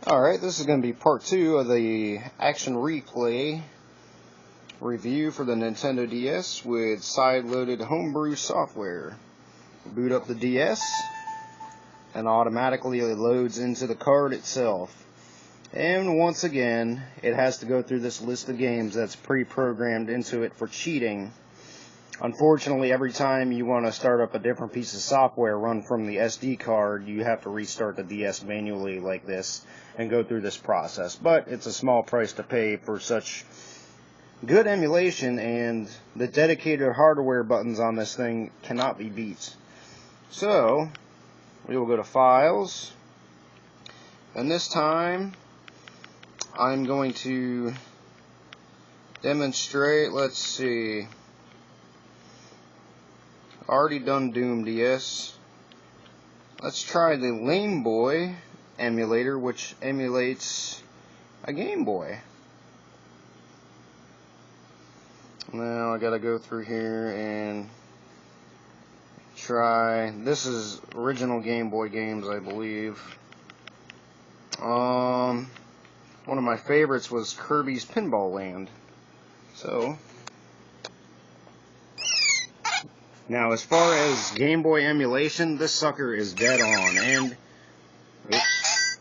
Alright, this is going to be part 2 of the action replay review for the Nintendo DS with side-loaded Homebrew software. Boot up the DS and automatically it loads into the card itself. And once again, it has to go through this list of games that's pre-programmed into it for cheating. Unfortunately, every time you want to start up a different piece of software run from the SD card, you have to restart the DS manually like this and go through this process. But it's a small price to pay for such good emulation, and the dedicated hardware buttons on this thing cannot be beat. So, we will go to Files, and this time I'm going to demonstrate, let's see, already done Doom DS. Let's try the Lame Boy emulator, which emulates a Game Boy. Now I gotta go through here and try. This is original Game Boy games, I believe. One of my favorites was Kirby's Pinball Land. So now, as far as Game Boy emulation, this sucker is dead on, and oops.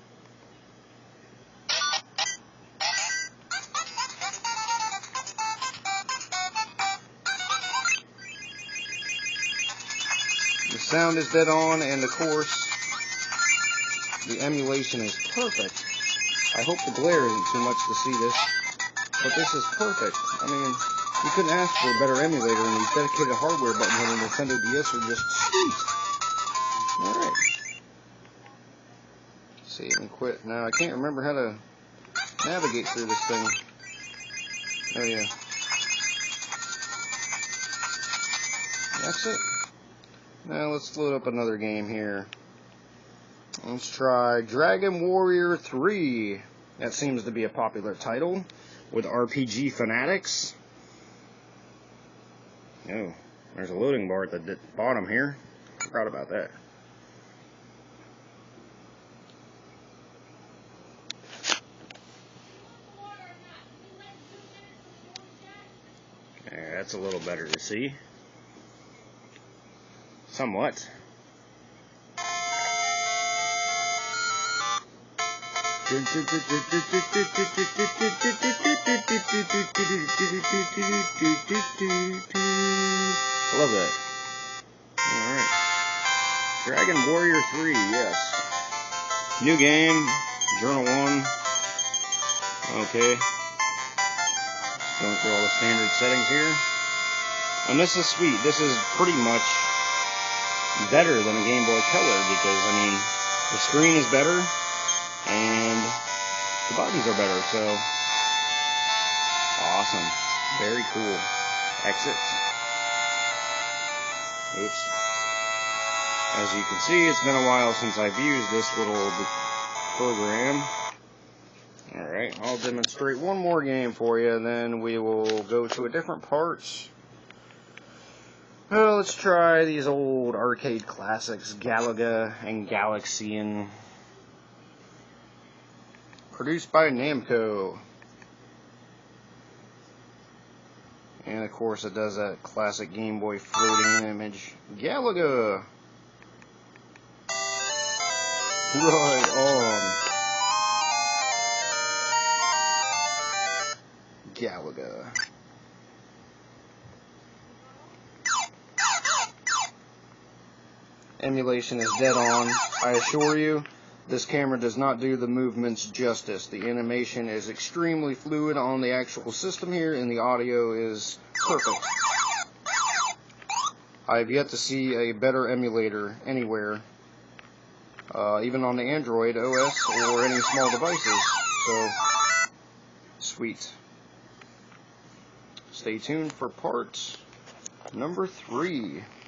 The sound is dead on, and of course, the emulation is perfect. I hope the glare isn't too much to see this, but this is perfect. I mean, you couldn't ask for a better emulator, and these dedicated hardware buttons on the Nintendo DS are just sweet. Alright. Save and quit. Now, I can't remember how to navigate through this thing. Oh, yeah. That's it. Now, let's load up another game here. Let's try Dragon Warrior 3. That seems to be a popular title with RPG fanatics. Oh, there's a loading bar at the bottom here. Forgot about that. There, that's a little better to see. Somewhat. I love that. Alright. Dragon Warrior 3, yes. New game, Journal 1. Okay. Going through all the standard settings here. And this is sweet. This is pretty much better than a Game Boy Color because, I mean, the screen is better and the buttons are better, so awesome. Very cool. Exit. Oops. As you can see, it's been a while since I've used this little program. Alright, I'll demonstrate one more game for you, and then we will go to a different parts. Well, let's try these old arcade classics, Galaga and Galaxian. Produced by Namco. And of course it does that classic Game Boy floating image. Galaga! Right on. Galaga. Emulation is dead on, I assure you. This camera does not do the movements justice. The animation is extremely fluid on the actual system here, and the audio is perfect. I have yet to see a better emulator anywhere, even on the Android OS or any small devices. So, sweet. Stay tuned for part number 3.